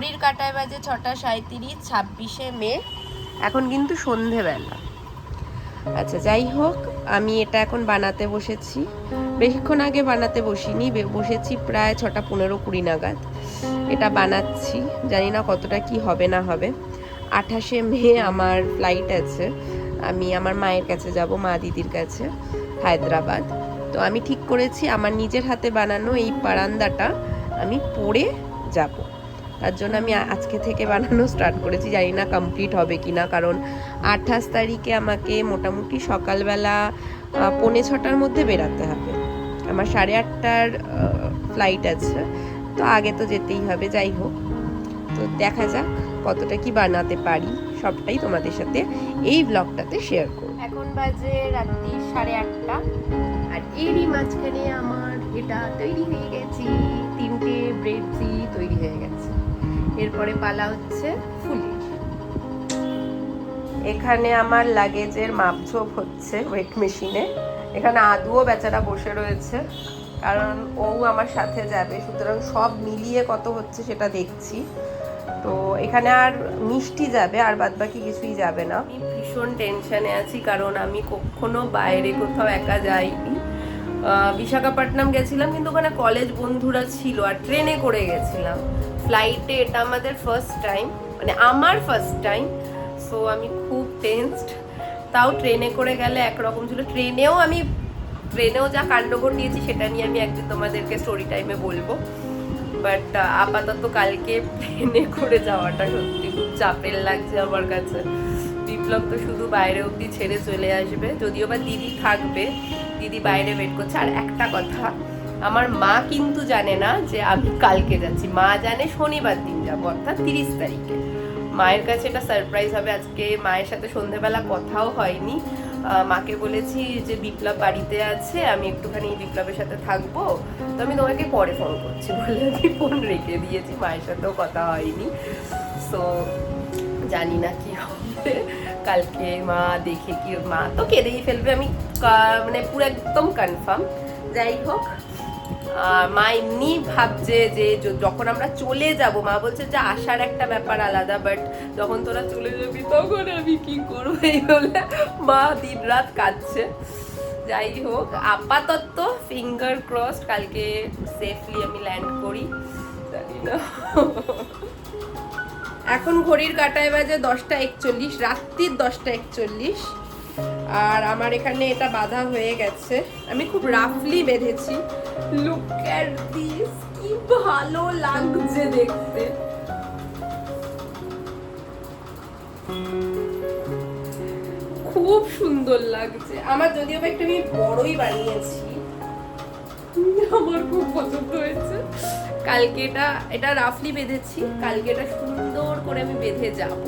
ঘড়ির কাঁটায় বাজে 6:37, 26শে মে। এখন কিন্তু সন্ধেবেলা। আচ্ছা যাই হোক, আমি এটা এখন বানাতে বসেছি। বেশিক্ষণ আগে বানাতে বসিনি, বসেছি প্রায় 6:15-20 নাগাদ। এটা বানাচ্ছি, জানি না কতটা কি হবে না হবে। 28শে মে আমার ফ্লাইট আছে, আমি আমার মায়ের কাছে যাব, মা দিদির কাছে, হায়দ্রাবাদ। তো আমি ঠিক করেছি আমার নিজের হাতে বানানো এই পারান্দাটা আমি পরে যাব। তার জন্য আমি আজকে থেকে বানানো স্টার্ট করেছি, জানি না কমপ্লিট হবে কি না, কারণ 28 তারিখে আমাকে মোটামুটি সকালবেলা 6:45-র মধ্যে বেরাতে হবে। আমার 8:30টার ফ্লাইট আছে, তো আগে তো যেতেই হবে। যাই হোক, তো দেখা যাক কতটা কি বানাতে পারি, সবটাই তোমাদের সাথে এই ব্লগটাতে শেয়ার করব। এখন বাজে রাত্রি 8:30, আর এরই মাঝখানে আমার এটা তৈরি হয়ে গেছে। 3টে ব্রেড তৈরি হয়ে গেছে। এরপরে পালা হচ্ছে ফুলের। এখানে আমার লাগেজের মাপঝোপ হচ্ছে ওয়েট মেশিনে। এখানে আদুও বেচারা বসে রয়েছে, কারণ ও আমার সাথে যাবে, সুতরাং সব মিলিয়ে কত হচ্ছে সেটা দেখছি। তো এখানে আর মিষ্টি যাবে, আর বাদবাকি কিছুই যাবে না। আমি ভীষণ টেনশনে আছি, কারণ আমি কখনো বাইরে কোথাও একা যাইনি। বিশাখাপট্টনম গেছিলাম, কিন্তু ওখানে কলেজ বন্ধুরা ছিল, আর ট্রেনে করে গেছিলাম। ফ্লাইটে এটা আমাদের ফার্স্ট টাইম, মানে আমার ফার্স্ট টাইম। সো আমি খুব টেনসড। তাও ট্রেনে করে গেলে একরকম ছিল। ট্রেনেও যা কাণ্ড ঘটিয়েছি সেটা নিয়ে আমি একদিন তোমাদেরকে স্টোরি টাইমে বলবো। বাট আপাতত কালকে প্লেনে করে যাওয়াটা সত্যি খুব চাপের লাগছে আমার কাছে। বিপ্লব তো শুধু বাইরে অবধি ছেড়ে চলে আসবে, যদিও বা দিদি থাকবে, দিদি বাইরে ওয়েট করছে। আর একটা কথা, আমার মা কিন্তু জানে না যে আমি কালকে যাচ্ছি। মা জানে শনিবার দিন যাবো, অর্থাৎ 30 তারিখে। মায়ের কাছে এটা সারপ্রাইজ হবে। আজকে মায়ের সাথে সন্ধ্যেবেলা কথাও হয়নি। মাকে বলেছি যে বিপ্লব বাড়িতে আছে, আমি একটুখানি বিপ্লবের সাথে থাকবো, তো আমি তোমাকে পরে ফোন করছি বলে আমি ফোন রেখে দিয়েছি। মায়ের সাথেও কথা হয়নি। সো জানি না কি হবে কালকে। মা দেখে কি, মা তো কেঁদেই ফেলবে, আমি মানে পুরো একদম কনফার্ম। যাই হোক, মা এমনি ভাবছে যে যখন আমরা চলে যাব, মা বলছে যে আসার একটা ব্যাপার আলাদা, বাট যখন তোরা চলে যাবি তখন আমি কি করবো, এই বলে মা দিন রাত কাঁদছে। যাই হোক, আপাতত ফিঙ্গার ক্রসড কালকে সেফলি আমি ল্যান্ড করি। জানি না। এখন ঘড়ির কাঁটায় বাজে 10:41, রাত্রির 10:41। আর আমার এখানে এটা বাঁধা হয়ে গেছে, আমি খুব রাফলি বেঁধেছি। লুক এট দিস, কি ভালো লাগছে দেখতে। খুব সুন্দর লাগছে আমার, যদিও বা একটু আমি বড়ই বানিয়েছি, আমার খুব পছন্দ হয়েছে। কালকে এটা রাফলি বেঁধেছি, কালকে এটা সুন্দর করে আমি বেঁধে যাব।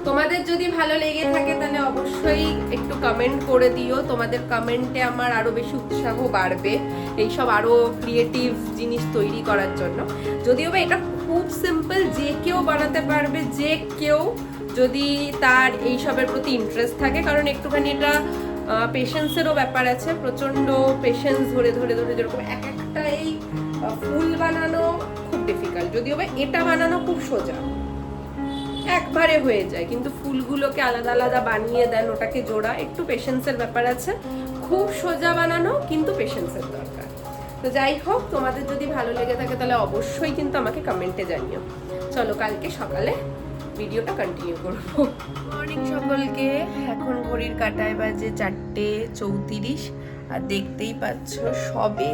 তোমাদের যদি ভালো লেগে থাকে তাহলে অবশ্যই একটু কমেন্ট করে দিও। তোমাদের কমেন্টে আমার আরো বেশি উৎসাহ বাড়বে এইসব আরো ক্রিয়েটিভ জিনিস তৈরি করার জন্য। যদিও বা এটা খুব সিম্পল, যে কেউ বানাতে পারবে, যে কেউ যদি তার এইসবের প্রতি ইন্টারেস্ট থাকে, কারণ একটুখানি এটা পেশেন্সেরও ব্যাপার আছে। প্রচন্ড পেশেন্স ধরে ধরে ধরে, যেরকম একটা এই ফুল বানানো খুব ডিফিকাল্ট, যদিও বা এটা বানানো খুব সোজা, একবারে হয়ে যায়, কিন্তু ফুলগুলোকে আলাদা আলাদা বানিয়ে দেন, ওটাকে জোড়া, একটু পেশেন্সের ব্যাপার আছে। খুব সোজা বানানো, কিন্তু পেশেন্সের দরকার। তো যাই হোক, তোমাদের যদি ভালো লেগে থাকে তাহলে অবশ্যই কিন্তু আমাকে কমেন্টে জানিও। চলো কালকে সকালে ভিডিওটা কন্টিনিউ করবো। মর্নিং সকলকে। এখন ঘড়ির কাঁটায় বাজে 4:34, আর দেখতেই পাচ্ছ সবে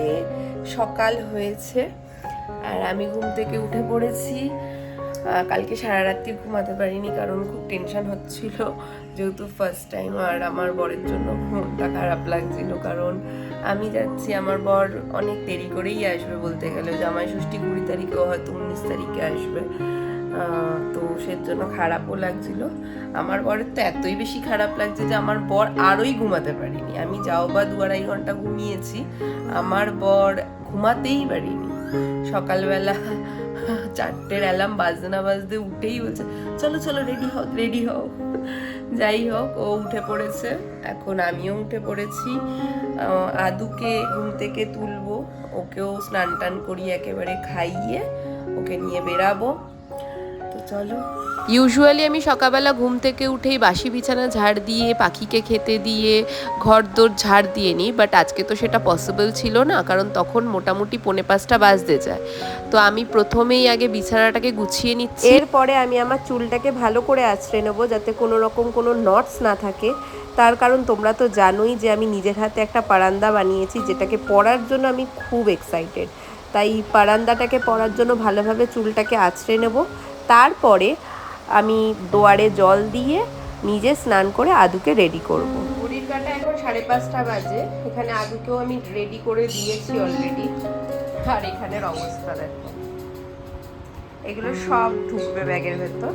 সকাল হয়েছে, আর আমি ঘুম থেকে উঠে পড়েছি। কালকে সারা রাত্রি ঘুমাতে পারিনি, কারণ খুব টেনশন হচ্ছিল, যেহেতু ফার্স্ট টাইম। আর আমার বরের জন্য মনটা খারাপ লাগছিল, কারণ আমি যাচ্ছি, আমার বর অনেক দেরি করেই আসবে বলতে গেলে। জামাই ষষ্ঠী 20 তারিখেও হয়তো 19 তারিখে আসবে। তো সেজন্য খারাপও লাগছিল। আমার বরের তো এতই বেশি খারাপ লাগছে যে আমার বর আরোই ঘুমাতে পারিনি। আমি যাও বা 2-2.5 ঘন্টা ঘুমিয়েছি, আমার বর ঘুমাতেই পারিনি। সকালবেলা 4টের অ্যালার্ম বাজতে না বাজতে উঠেই বলছে চলো চলো রেডি হও রেডি হও। যাই হোক, ও উঠে পড়েছে, এখন আমিও উঠে পড়েছি। আদুকে ঘুম থেকে তুলবো, ওকেও স্নান টান করিয়ে একেবারে খাইয়ে ওকে নিয়ে বেরাবো। তো চলো। ইউজুয়ালি আমি সকালবেলা ঘুম থেকে উঠেই বাসি বিছানা ঝাড় দিয়ে, পাখিকে খেতে দিয়ে, ঘর দোর ঝাড় দিয়ে নিই, বাট আজকে তো সেটা পসিবল ছিল না, কারণ তখন মোটামুটি 4:45 বাজতে যায়। তো আমি প্রথমেই আগে বিছানাটাকে গুছিয়ে নিচ্ছি, এরপরে আমি আমার চুলটাকে ভালো করে আঁচড়ে নেবো যাতে কোনো রকম কোনো নটস না থাকে। তার কারণ তোমরা তো জানোই যে আমি নিজের হাতে একটা পারান্দা বানিয়েছি, যেটাকে পরার জন্য আমি খুব এক্সাইটেড। তাই পারান্দাটাকে পরার জন্য ভালোভাবে চুলটাকে আঁচড়ে নেব। তারপরে আমি দুয়ারে জল দিয়ে নিজে স্নান করে আদুকে রেডি করব। ঘড়ির কাঁটা এখন 5:30 বাজে। এখানে আদুকেও আমি রেডি করে দিয়েছি অলরেডি। আর এখানের অবস্থা দেখো, এগুলো সব ঢুকবে ব্যাগের ভেতর।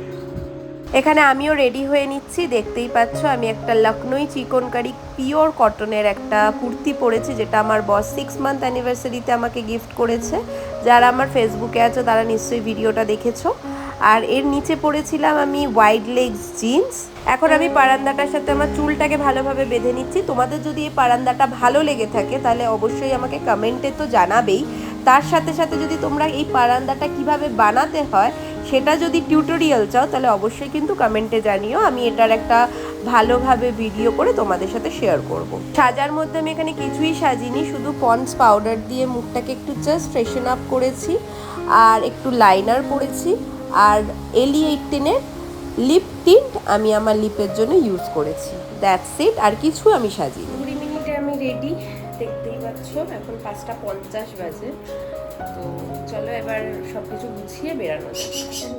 এখানে আমিও রেডি হয়ে নিচ্ছি, দেখতেই পাচ্ছ আমি একটা লখনৌ চিকনকারি পিওর কটনের একটা কুর্তি পরেছি, যেটা আমার বস 6 মান্থ অ্যানিভার্সারিতে আমাকে গিফট করেছে। যারা আমার ফেসবুকে আছো তারা নিশ্চয়ই ভিডিওটা দেখেছো। আর এর নিচে পরেছিলাম আমি ওয়াইড লেগস জিন্স। এখন আমি পারান্দাটার সাথে আমার চুলটাকে ভালোভাবে বেঁধে নিচ্ছি। তোমাদের যদি এই পারান্দাটা ভালো লেগে থাকে তাহলে অবশ্যই আমাকে কমেন্টে তো জানাবেই। তার সাথে সাথে যদি তোমরা এই পারান্দাটা কিভাবে বানাতে হয় সেটা যদি টিউটোরিয়াল চাও তাহলে অবশ্যই কিন্তু কমেন্টে জানিও, আমি এটার একটা ভালোভাবে ভিডিও করে তোমাদের সাথে শেয়ার করব। সাজার মধ্যে আমি এখানে কিছুই সাজিনি, শুধু পন্ডস পাউডার দিয়ে মুখটাকে একটু জাস্ট ফ্রেশন আপ করেছি, আর একটু লাইনার করেছি, আর L18-এর লিপ টিন্ট আমি আমার লিপের জন্য ইউজ করেছি। দ্যাটস ইট, আর কিছু আমি সাজিনি। 20 মিনিটে আমি রেডি, দেখতেই পাচ্ছ এখন 5:50 বাজে। তো চলো এবার সব কিছু গুছিয়ে বেরানো যায়।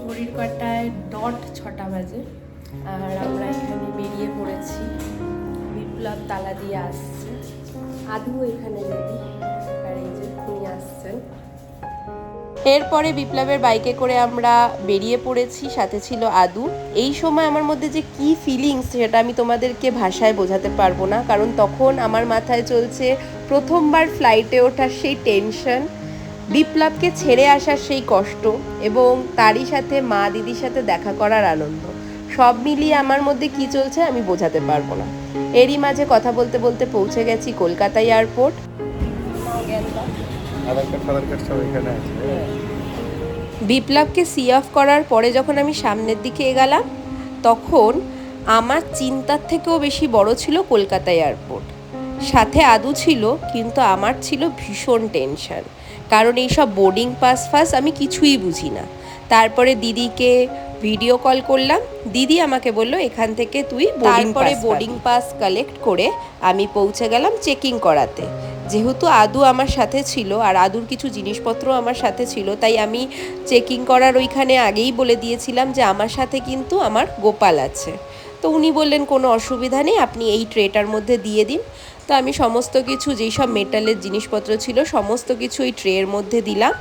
ঘড়ির কাঁটায় ডট 6টা বাজে, আর আমরা এখানে বেরিয়ে পড়েছি। বিপ্লব তালা দিয়ে আসছে, আদু এখানে রেডি, আর এই যে তিনি আসছেন। এরপরে বিপ্লবের বাইকে করে আমরা বেরিয়ে পড়েছি, সাথে ছিল আদু। এই সময় আমার মধ্যে যে কি ফিলিংস সেটা আমি তোমাদেরকে ভাষায় বোঝাতে পারবো না, কারণ তখন আমার মাথায় চলছে প্রথমবার ফ্লাইটে ওঠার সেই টেনশন, বিপ্লবকে ছেড়ে আসার সেই কষ্ট, এবং তারই সাথে মা দিদির সাথে দেখা করার আনন্দ। সব মিলিয়ে আমার মধ্যে কি চলছে আমি বোঝাতে পারবো না। এরই মাঝে কথা বলতে বলতে পৌঁছে গেছি কলকাতা এয়ারপোর্ট। বিপ্লবকে সি অফ করার পরে যখন আমি সামনের দিকে এগালাম তখন আমার চিন্তার থেকেও বেশি বড় ছিল কলকাতা এয়ারপোর্ট। সাথে আদু ছিল, কিন্তু আমার ছিল ভীষণ টেনশন, কারণ এইসব বোর্ডিং পাস আমি কিছুই বুঝি না। তারপরে দিদিকে ভিডিও কল করলাম, দিদি আমাকে বলল এখান থেকে তুই বোর্ডিং পাস কালেক্ট করে আমি পৌঁছে গেলাম চেকিং করাতে। যেহেতু আদু আমার সাথে ছিল আর আদুর কিছু জিনিসপত্র আমার সাথে ছিল, তাই আমি চেকিং করার ওইখানে আগেই বলে দিয়েছিলাম যে আমার সাথে কিন্তু আমার গোপাল আছে। তো উনি বললেন কোনো অসুবিধা নেই, আপনি এই ট্রেটার মধ্যে দিয়ে দিন। তো আমি সমস্ত কিছু যেই সব মেটালের জিনিসপত্র ছিল সমস্ত কিছু এই ট্রের মধ্যে দিলাম,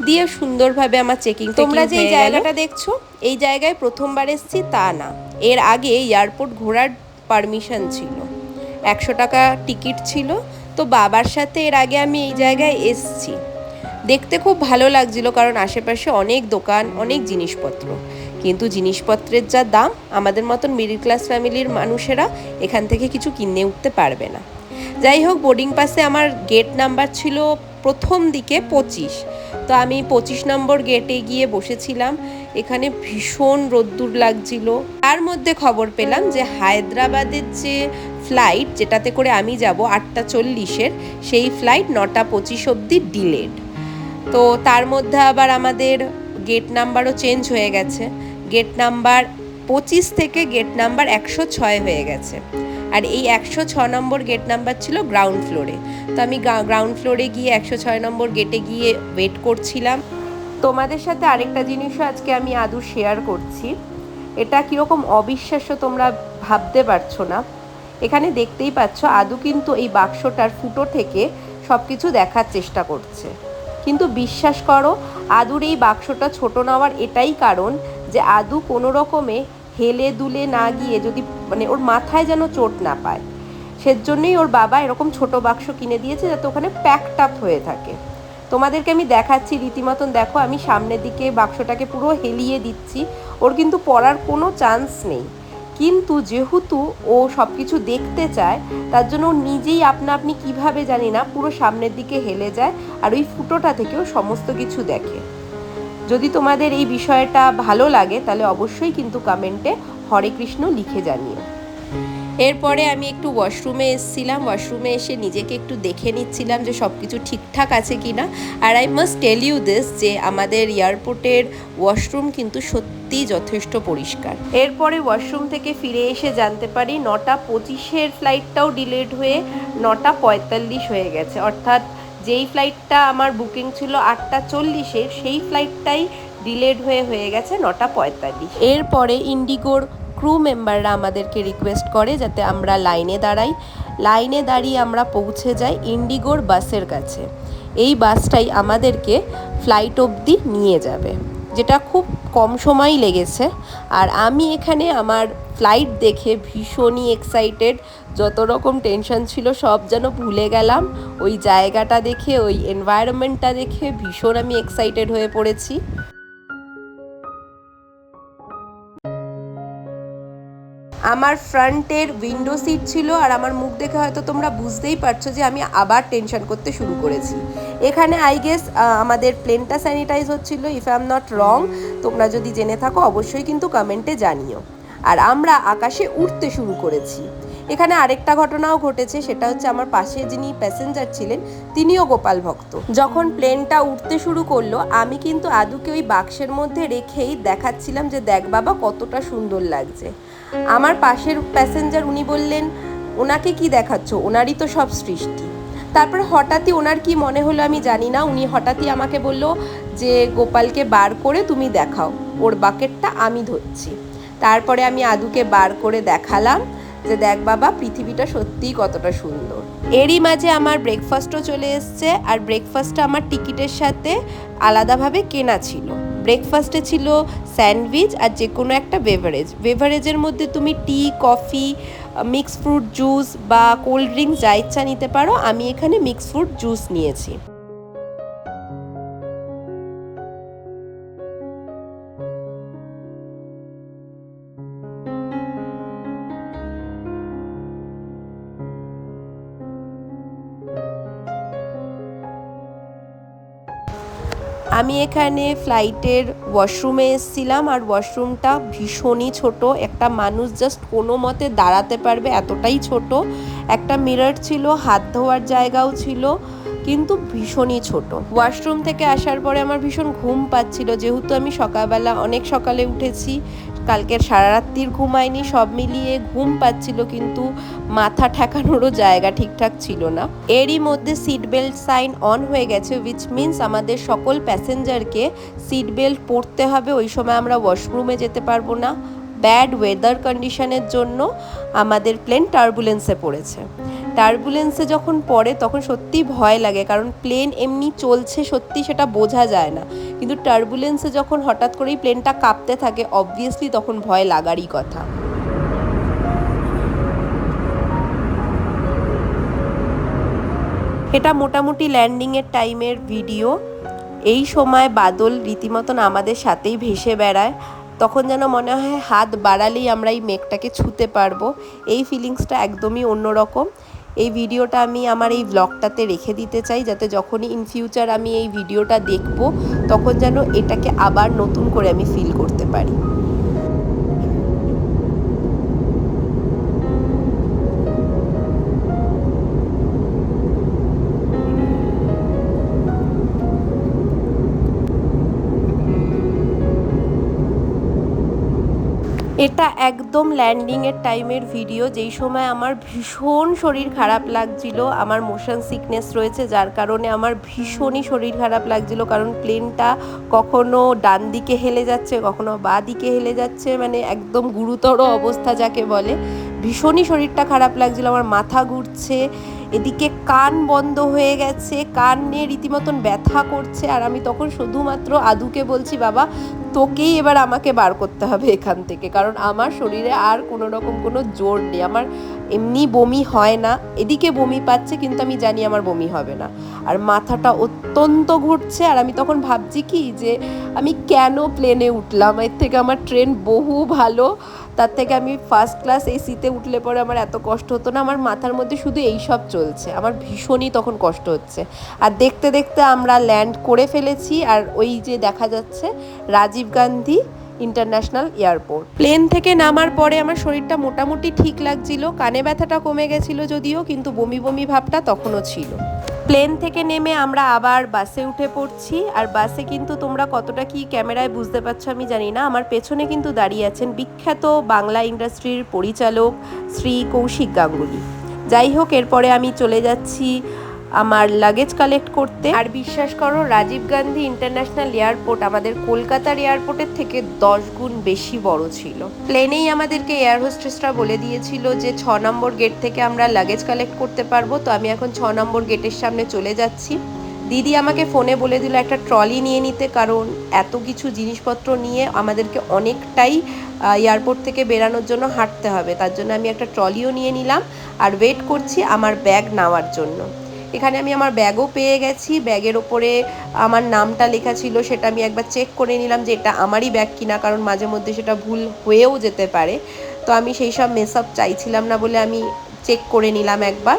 দিয়ে সুন্দরভাবে আমার চেকিং। তোমরা যে জায়গাটা দেখছো এই জায়গায় প্রথমবার এসেছি তা না, এর আগে এয়ারপোর্ট ঘোরার পারমিশন ছিল, 100 টাকা টিকিট ছিল। তো বাবার সাথে এর আগে আমি এই জায়গায় এসেছি, দেখতে খুব ভালো লাগছিল, কারণ আশেপাশে অনেক দোকান, অনেক জিনিসপত্র, কিন্তু জিনিসপত্রের যা দাম আমাদের মতন মিডল ক্লাস ফ্যামিলির মানুষেরা এখান থেকে কিছু কিনে উঠতে পারবে না। যাই হোক, বোর্ডিং পাসে আমার গেট নাম্বার ছিল প্রথম দিকে 25, তো আমি 25 নম্বর গেটে গিয়ে বসেছিলাম। এখানে ভীষণ রোদ্দুর লাগছিল। তার মধ্যে খবর পেলাম যে হায়দ্রাবাদের যে ফ্লাইট যেটাতে করে আমি যাব 8:40-এর, সেই ফ্লাইট 9:25 অবধি ডিলেড। তো তার মধ্যে আবার আমাদের গেট নাম্বারও চেঞ্জ হয়ে গেছে, গেট নাম্বার 25 থেকে গেট নাম্বার 106 হয়ে গেছে। আর এই 106 নম্বর গেট নাম্বার ছিল গ্রাউন্ড ফ্লোরে। তো আমি গ্রাউন্ড ফ্লোরে গিয়ে 106 নম্বর গেটে গিয়ে ওয়েট করছিলাম। তোমাদের সাথে আরেকটা জিনিসও আজকে আমি আদু শেয়ার করছি, এটা কীরকম অবিশ্বাস্য তোমরা ভাবতে পারছো না। এখানে দেখতেই পাচ্ছ আদু কিন্তু এই বাক্সটার ফুটো থেকে সব কিছু দেখার চেষ্টা করছে, কিন্তু বিশ্বাস করো আদুর এই বাক্সটা ছোট নেওয়ার এটাই কারণ যে আদু কোনো রকমে হেলে দুলে না গিয়ে যদি মানে ওর মাথায় যেন চোট না পায়, সেজন্যই ওর বাবা এরকম ছোট বাক্স কিনে দিয়েছে যাতে ওখানে প্যাকড আপ হয়ে থাকে। তোমাদেরকে আমি দেখাচ্ছি রীতিমতন, দেখো আমি সামনের দিকে বাক্সটাকে পুরো হেলিয়ে দিচ্ছি, ওর কিন্তু পড়ার কোনো চান্স নেই, কিন্তু যেহেতু ও সব কিছু দেখতে চায়, তার জন্য নিজেই আপনা আপনি কীভাবে জানি না পুরো সামনের দিকে হেলে যায় আর ওই ফুটোটা থেকেও সমস্ত কিছু দেখে। যদি তোমাদের এই বিষয়টা ভালো লাগে তাহলে অবশ্যই কিন্তু কমেন্টে হরে কৃষ্ণ লিখে জানিও। এরপরে আমি একটু ওয়াশরুমে এসেছিলাম, ওয়াশরুমে এসে নিজেকে একটু দেখে নিচ্ছিলাম যে সব কিছু ঠিকঠাক আছে কি না। আর I must tell you this যে আমাদের এয়ারপোর্টের ওয়াশরুম কিন্তু সত্যি যথেষ্ট পরিষ্কার। এরপরে ওয়াশরুম থেকে ফিরে এসে জানতে পারি 9:25 ফ্লাইটটাও ডিলেড হয়ে 9:45 হয়ে গেছে, অর্থাৎ যেই ফ্লাইটটা আমার বুকিং ছিল 8:40 সেই ফ্লাইটটাই ডিলেড হয়ে গেছে 9:45। এরপরে ইন্ডিগোর ক্রু মেম্বাররা আমাদেরকে রিকোয়েস্ট করে যাতে আমরা লাইনে দাঁড়িয়ে আমরা পৌঁছে যাই ইন্ডিগোর বাসের কাছে। এই বাসটাই আমাদেরকে ফ্লাইট অবধি নিয়ে যাবে, যেটা খুব কম সময়ই লেগেছে। আর আমি এখানে আমার ফ্লাইট দেখে ভীষণই এক্সাইটেড, যত রকম টেনশন ছিল সব যেন ভুলে গেলাম। ওই জায়গাটা দেখে, ওই এনভায়রনমেন্টটা দেখে ভীষণ আমি এক্সাইটেড হয়ে পড়েছি। আমার ফ্রন্টের উইন্ডো সিট ছিল আর আমার মুখ দেখে হয়তো তোমরা বুঝতেই পারছো যে আমি আবার টেনশন করতে শুরু করেছি। এখানে আই গেস আমাদের প্লেনটা স্যানিটাইজ হচ্ছিল, if I am not wrong. তোমরা যদি জেনে থাকো অবশ্যই কিন্তু কমেন্টে জানিও। আর আমরা আকাশে উঠতে শুরু করেছি। এখানে আরেকটা ঘটনাও ঘটেছে, সেটা হচ্ছে আমার পাশে যিনি প্যাসেঞ্জার ছিলেন তিনিও গোপাল ভক্ত। যখন প্লেনটা উঠতে শুরু করলো আমি কিন্তু আদুকে ওই বাক্সের মধ্যে রেখেই দেখাচ্ছিলাম যে দেখ বাবা কতটা সুন্দর লাগছে। আমার পাশের প্যাসেঞ্জার উনি বললেন ওনাকে কি দেখাচ্ছ, ওনারই তো সব সৃষ্টি। তারপর হঠাৎই ওনার কি মনে হলো আমি জানি না, উনি হঠাৎই আমাকে বলল যে গোপালকে বার করে তুমি দেখাও, ওর বাকেটটা আমি ধরছি। তারপরে আমি আদুকে বার করে দেখালাম যে দেখ বাবা পৃথিবীটা সত্যিই কতটা সুন্দর। এরই মাঝে আমার ব্রেকফাস্টও চলে এসছে, আর ব্রেকফাস্টটা আমার টিকিটের সাথে আলাদাভাবে কেনা ছিল। ব্রেকফাস্টে ছিল স্যান্ডউইচ আর যে কোনো একটা বেভারেজের মধ্যে তুমি টি, কফি, মিক্স ফ্রুট জুস বা কোল্ড ড্রিঙ্কস যা ইচ্ছা নিতে পারো। আমি এখানে মিক্স ফ্রুট জুস নিয়েছি। আমি এখানে ফ্লাইটের ওয়াশরুমে এসেছিলাম, আর ওয়াশরুমটা ভীষণই ছোট, একটা মানুষ জাস্ট কোনো মতে দাঁড়াতে পারবে এতটাই ছোট। একটা মিরর ছিল, হাত ধোয়ার জায়গাও ছিল, কিন্তু ভীষণই ছোট। ওয়াশরুম থেকে আসার পরে আমার ভীষণ ঘুম পাচ্ছিল, যেহেতু আমি সকালবেলা অনেক সকালে উঠেছি, কালকের সারা রাত্রির ঘুমাইনি, সব মিলিয়ে ঘুম পাচ্ছিল, কিন্তু মাথা ঠেকানোরও জায়গা ঠিকঠাক ছিল না। এরই মধ্যে সিট বেল্ট সাইন অন হয়ে গেছে, উইচ মিনস আমাদের সকল প্যাসেঞ্জারকে সিট বেল্ট পরতে হবে। ওই সময় আমরা ওয়াশরুমে যেতে পারবো না, ব্যাড ওয়েদার কন্ডিশনের জন্য আমাদের প্লেন টার্বুলেন্সে পড়েছে। টার্বুলেন্সে যখন পড়ে তখন সত্যিই ভয় লাগে, কারণ প্লেন এমনি চলছে সত্যি সেটা বোঝা যায় না, কিন্তু টার্বুলেন্সে যখন হঠাৎ করেই প্লেনটা কাঁপতে থাকে অবভিয়াসলি তখন ভয় লাগারই কথা। এটা মোটামুটি ল্যান্ডিংয়ের টাইমের ভিডিও। এই সময় বাদল রীতিমতন আমাদের সাথেই ভেসে বেড়ায়, তখন যেন মনে হয় হাত বাড়ালেই আমরা এই মেঘটাকে ছুঁতে পারবো। এই ফিলিংসটা একদমই অন্যরকম। এই ভিডিওটা আমি আমার এই ব্লগটাতে রেখে দিতে চাই, যাতে যখনই ইন ফিউচার আমি এই ভিডিওটা দেখব তখন যেন এটাকে আবার নতুন করে আমি ফিল করতে পারি। এটা একদম ল্যান্ডিংয়ের টাইমের ভিডিও, যেই সময় আমার ভীষণ শরীর খারাপ লাগছিল। আমার মোশন সিকনেস রয়েছে, যার কারণে আমার ভীষণই শরীর খারাপ লাগছিল, কারণ প্লেনটা কখনো ডান দিকে হেলে যাচ্ছে, কখনো বাঁ দিকে হেলে যাচ্ছে, মানে একদম গুরুতর অবস্থা যাকে বলে। ভীষণই শরীরটা খারাপ লাগছিল, আমার মাথা ঘুরছে, এদিকে কান বন্ধ হয়ে গেছে, কান নিয়ে রীতিমতন ব্যথা করছে। আর আমি তখন শুধুমাত্র আদুকে বলছি বাবা তোকেই এবার আমাকে বার করতে হবে এখান থেকে, কারণ আমার শরীরে আর কোনো রকম কোনো জোর নেই। আমার এমনি বমি হয় না, এদিকে বমি পাচ্ছে কিন্তু আমি জানি আমার বমি হবে না, আর মাথাটা অত্যন্ত ঘুরছে। আর আমি তখন ভাবছি কি যে আমি কেন প্লেনে উঠলাম, এর থেকে আমার ট্রেন বহু ভালো। তার থেকে আমি ফার্স্ট ক্লাস এসিতে উঠলে পরে আমার এত কষ্ট হতো না। আমার মাথার মধ্যে শুধু এই সব চলছে, আমার ভীষণই তখন কষ্ট হচ্ছে। আর দেখতে দেখতে আমরা ল্যান্ড করে ফেলেছি, আর ওই যে দেখা যাচ্ছে Rajiv Gandhi international airport. Plane থেকে নামার পরে আমার শরীরটা মোটামুটি ঠিক লাগছিল, কানে ব্যথাটা কমে গেছিল যদিও, কিন্তু বমি বমি ভাবটা তখনও ছিল। প্লেন থেকে নেমে আমরা আবার বাসে উঠে পড়ছি। আর বাসে কিন্তু তোমরা কতটা কি ক্যামেরায় বুঝতে পারছো আমি জানি না, আমার পেছনে কিন্তু দাঁড়িয়ে আছেন বিখ্যাত বাংলা ইন্ডাস্ট্রির পরিচালক শ্রী কৌশিক গাঙ্গুলি। যাই হোক, এরপরে আমি চলে যাচ্ছি আমার লাগেজ কালেক্ট করতে। আর বিশ্বাস করো, রাজীব গান্ধী ইন্টারন্যাশনাল এয়ারপোর্ট আমাদের কলকাতার এয়ারপোর্টের থেকে 10 গুণ বেশি বড় ছিল। প্লেনেই আমাদেরকে এয়ার হোস্টেসরা বলে দিয়েছিল যে 6 নম্বর গেট থেকে আমরা লাগেজ কালেক্ট করতে পারবো। তো আমি এখন 6 নম্বর গেটের সামনে চলে যাচ্ছি। দিদি আমাকে ফোনে বলে দিল একটা ট্রলি নিয়ে নিতে, কারণ এত কিছু জিনিসপত্র নিয়ে আমাদেরকে অনেকটাই এয়ারপোর্ট থেকে বেরানোর জন্য হাঁটতে হবে। তার জন্য আমি একটা ট্রলিও নিয়ে নিলাম আর ওয়েট করছি আমার ব্যাগ নেওয়ার জন্য। এখানে আমি আমার ব্যাগও পেয়ে গেছি। ব্যাগের ওপরে আমার নামটা লেখা ছিল, সেটা আমি একবার চেক করে নিলাম যে এটা আমারই ব্যাগ কিনা, কারণ মাঝে মধ্যে সেটা ভুল হয়েও যেতে পারে। তো আমি সেই সব মেসআপ চাইছিলাম না বলে আমি চেক করে নিলাম একবার।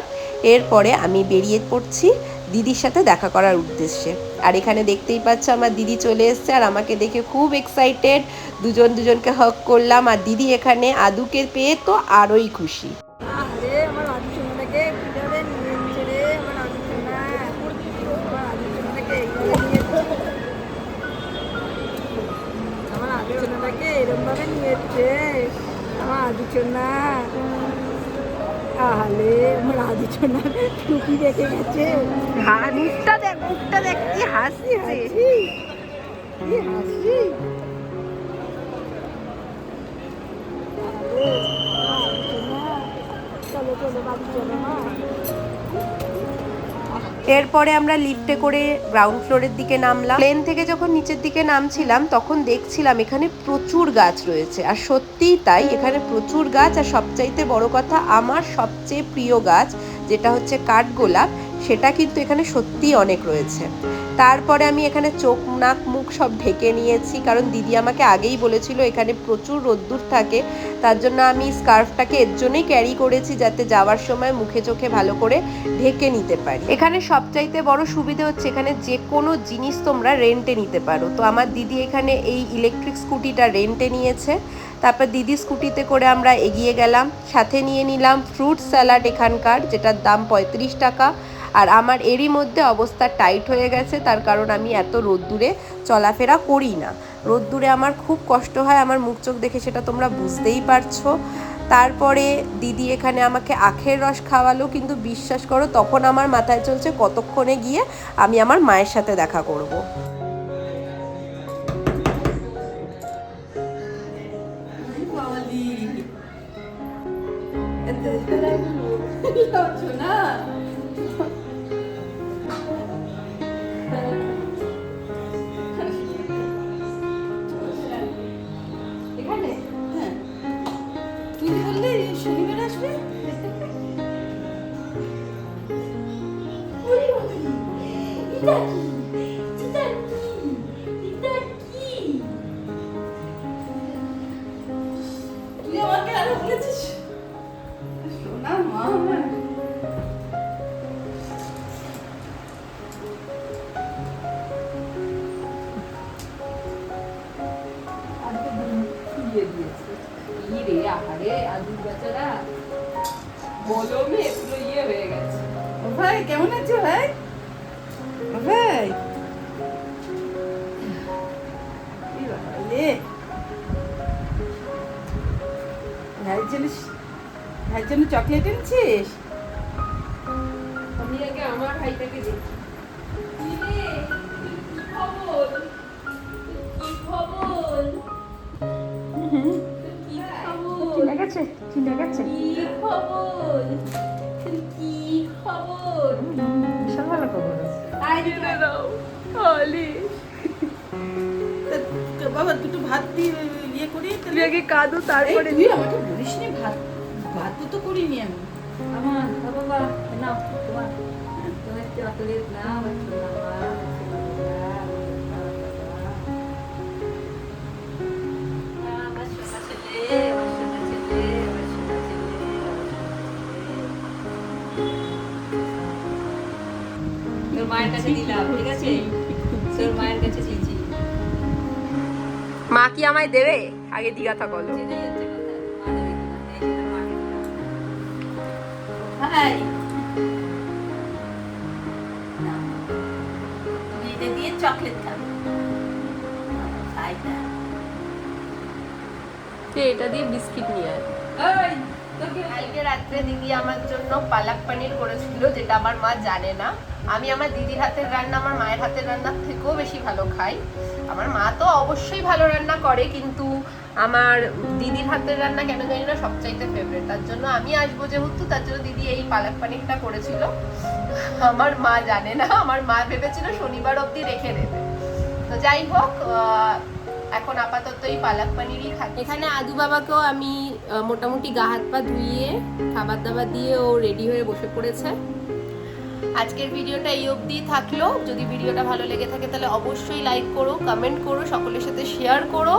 এরপরে আমি বেরিয়ে পড়ছি দিদির সাথে দেখা করার উদ্দেশ্যে। আর এখানে দেখতেই পাচ্ছ আমার দিদি চলে এসছে, আর আমাকে দেখে খুব এক্সাইটেড। দুজনকে হগ করলাম, আর দিদি এখানে আদুকে পেয়ে তো আরোই খুশি। এরমভাবে নিয়েছে আমার আদিচনা, তাহলে আমার আদিচনা টুপি রেখে গেছে। মুখটা দেখ কি হাসি হাসি, কি হাসি। চলো চলো বাড়ি চলো মা। এরপরে আমরা লিফটে করে গ্রাউন্ড ফ্লোরের দিকে নামলাম। প্লেন থেকে যখন নিচের দিকে নামছিলাম তখন দেখছিলাম এখানে প্রচুর গাছ রয়েছে, আর সত্যিই তাই, এখানে প্রচুর গাছ। আর সবচাইতে বড় কথা, আমার সবচেয়ে প্রিয় গাছ যেটা হচ্ছে কাঠগোলাপ, সেটা কিন্তু এখানে সত্যিই অনেক রয়েছে। তারপরে আমি এখানে চোখ নাক মুখ সব ঢেকে নিয়েছি, কারণ দিদি আমাকে আগেই বলেছিল এখানে প্রচুর রোদ্দুর থাকে। তার জন্য আমি স্কার্ফটাকে এর জন্যই ক্যারি করেছি, যাতে যাওয়ার সময় মুখে চোখে ভালো করে ঢেকে নিতে পারি। এখানে সবচাইতে বড় সুবিধে হচ্ছে এখানে যে কোনো জিনিস তোমরা রেন্টে নিতে পারো। তো আমার দিদি এখানে এই ইলেকট্রিক স্কুটিটা রেন্টে নিয়েছে। তারপর দিদি স্কুটিতে করে আমরা এগিয়ে গেলাম। সাথে নিয়ে নিলাম ফ্রুট স্যালাড এখানকার, যেটার দাম 35 টাকা। আর আমার এরই মধ্যে অবস্থা টাইট হয়ে গেছে, তার কারণ আমি এত রোদ্দুরে চলাফেরা করি না। রোদ্দুরে আমার খুব কষ্ট হয়, আমার মুখ চোখ দেখে সেটা তোমরা বুঝতেই পারছো। তারপরে দিদি এখানে আমাকে আখের রস খাওয়ালো, কিন্তু বিশ্বাস করো তখন আমার মাথায় চলছে কতক্ষণে গিয়ে আমি আমার মায়ের সাথে দেখা করব। শনিবার আসবে। তুই আমাকে আরো বলেছিস সোনা মা আমার। ভাই কেমন আছো ভাই? ভাই ভাইয়ের জন্য চকলেট এনেছিস? আমি আগে আমার ভাইটাকে দেখি। চিনে গেছে বিশাল ভালো খবর। বাবা দুটো ভাত দিয়ে ইয়ে করি, তুই আগে কাঁদো তারপরে তুই আমাকে বলিস নি ভাত ভাত তো করিনি আমি। আমার বাবা নাও তোমার তোমার চকলেট নাও আমার তোর মায়ের কাছে দিলাম, ঠিক আছে? তোর মায়ের কাছে দিয়েছি। মা কি আমায় দেবে? আগে জিজ্ঞাসা করো। সেটাই হচ্ছে কথা, মা দেবে কিনা। এই যে তোর মাকে দিলাম। ভাই না, তুমি এটা দিয়ে চকলেট খাবে। খাই না। এটা দিয়ে বিস্কিট নিয়ে আয়। এই, তোর কি হয়েছে? কালকে রাত্রে দিদি আমার জন্য পালক পনির করেছিল, যেটা আমার মা জানে না। আমি আমার দিদির হাতের রান্না আমার মায়ের হাতের রান্নার থেকেও বেশি ভালো খাই। আমার মা তো অবশ্যই ভালো রান্না করে, কিন্তু আমার দিদির হাতের রান্না কেন জানি না সবচাইতে ফেভারিট। তার জন্য আমি আসবো যেহেতু, তার জন্য দিদি এই পালক পনিরটা করেছিল। আমার মা জানে না, আমার মা ভেবেছিল শনিবার অবধি রেখে দেবে। তো যাই হোক, এখন আপাতত এই পালক পনিরই খাচ্ছি। এখানে আদু বাবাকেও আমি মোটামুটি গা হাত পা ধুইয়ে খাবার দাবার দিয়ে ও রেডি হয়ে বসে পড়েছে। আজকের ভিডিওটা এই অবধি থাকলো। যদি ভিডিওটা ভালো লেগে থাকে তাহলে অবশ্যই লাইক করো, কমেন্ট করো, সকলের সাথে শেয়ার করো,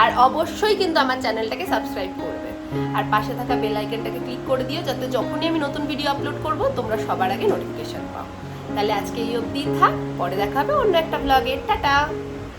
আর অবশ্যই কিন্তু আমার চ্যানেলটাকে সাবস্ক্রাইব করবে। আর পাশে থাকা বেল আইকনটাকে ক্লিক করে দিও, যাতে যখনই আমি নতুন ভিডিও আপলোড করব তোমরা সবার আগে নোটিফিকেশন পাও। তাহলে আজকে এই অবধি থাক, পরে দেখা হবে অন্য একটা ব্লগে। টাটা।